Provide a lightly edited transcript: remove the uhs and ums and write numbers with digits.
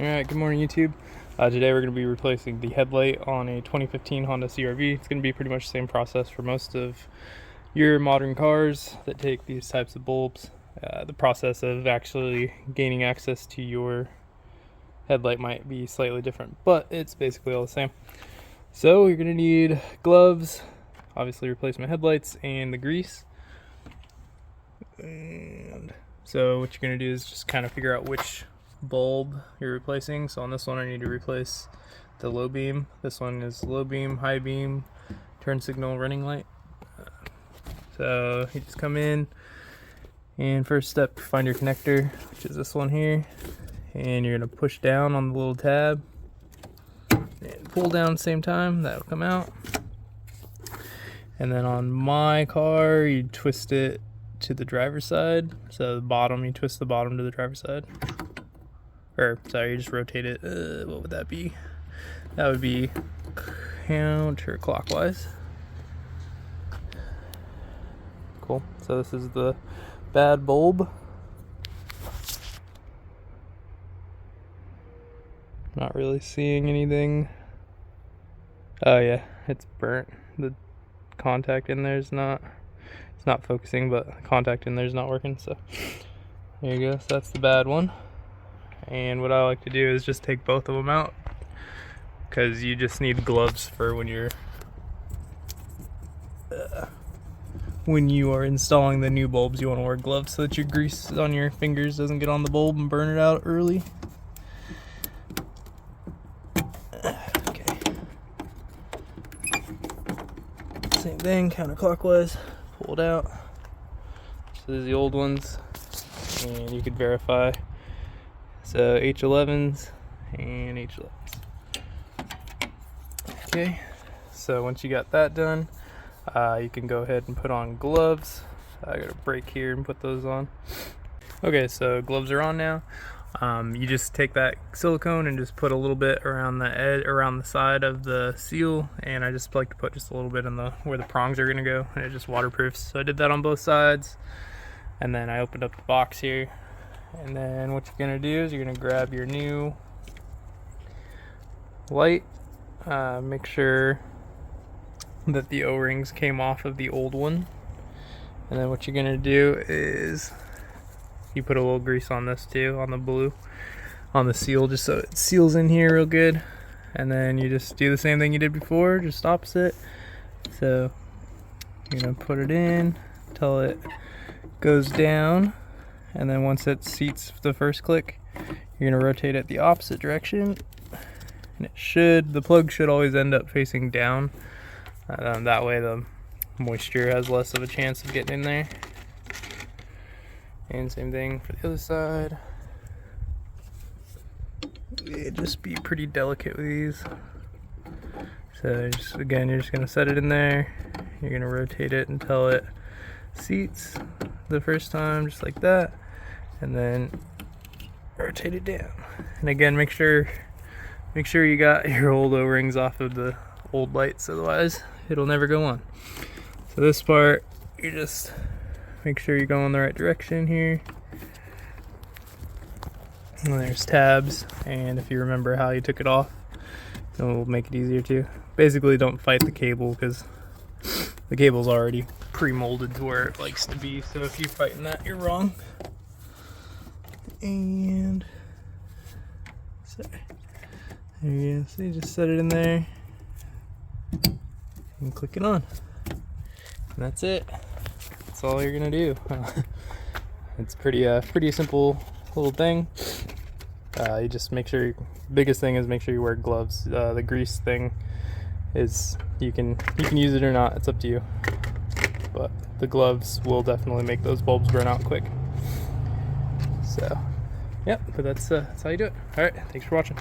Alright, good morning YouTube. Today we're going to be replacing the headlight on a 2015 Honda CRV. It's going to be pretty much the same process for most of your modern cars that take these types of bulbs. The process of actually gaining access to your headlight might be slightly different, but it's basically all the same. So you're going to need gloves, obviously replacement headlights, and the grease. And so what you're going to do is just kind of figure out which bulb you're replacing. So on this one I need to replace the low beam. This one is low beam, high beam, turn signal, running light. So you just come in and first step, find your connector, which is this one here, and you're going to push down on the little tab and pull down at the same time. That'll come out. And then on my car you twist it to the driver's side. So the bottom, you twist the bottom to the driver's side. Or, sorry, you just rotate it. What would that be? That would be counterclockwise. Cool. So this is the bad bulb. Not really seeing anything. Oh yeah, it's burnt. The contact in there is not, it's not focusing, but the contact in there is not working. So there you go. So that's the bad one. And what I like to do is just take both of them out, because you just need gloves for when you are installing the new bulbs. You want to wear gloves so that your grease on your fingers doesn't get on the bulb and burn it out early. Okay. Same thing, counterclockwise, pull it out. So these are the old ones, and you could verify. So H11s and H11s. Okay, so once you got that done, you can go ahead and put on gloves. I got a break here and put those on. Okay, so gloves are on now. You just take that silicone and just put a little bit around the edge, around the side of the seal, and I just like to put just a little bit in the where the prongs are gonna go, and it just waterproofs. So I did that on both sides, and then I opened up the box here. And then what you're going to do is you're going to grab your new light, make sure that the O-rings came off of the old one. And then what you're going to do is you put a little grease on this too, on the blue, on the seal, just so it seals in here real good. And then you just do the same thing you did before, just opposite. So you're going to put it in until it goes down. And then once it seats the first click, you're going to rotate it the opposite direction. And the plug should always end up facing down. That way the moisture has less of a chance of getting in there. And same thing for the other side. Just be pretty delicate with these. So again, you're just going to set it in there. You're going to rotate it until it seats the first time, just like that, and then rotate it down. And again, make sure you got your old O-rings off of the old lights, otherwise it'll never go on. So this part, you just make sure you go in the right direction here. And there's tabs, and if you remember how you took it off, it'll make it easier too. Basically, don't fight the cable, because the cable's already pre-molded to where it likes to be, so if you're fighting that, you're wrong. And so there you go. So you just set it in there and click it on, and that's it. That's all you're gonna do. It's pretty simple little thing. You just make sure, biggest thing is make sure you wear gloves. The grease thing is you can use it or not, it's up to you, but the gloves will definitely make those bulbs burn out quick. So yep, but that's how you do it. All right, thanks for watching.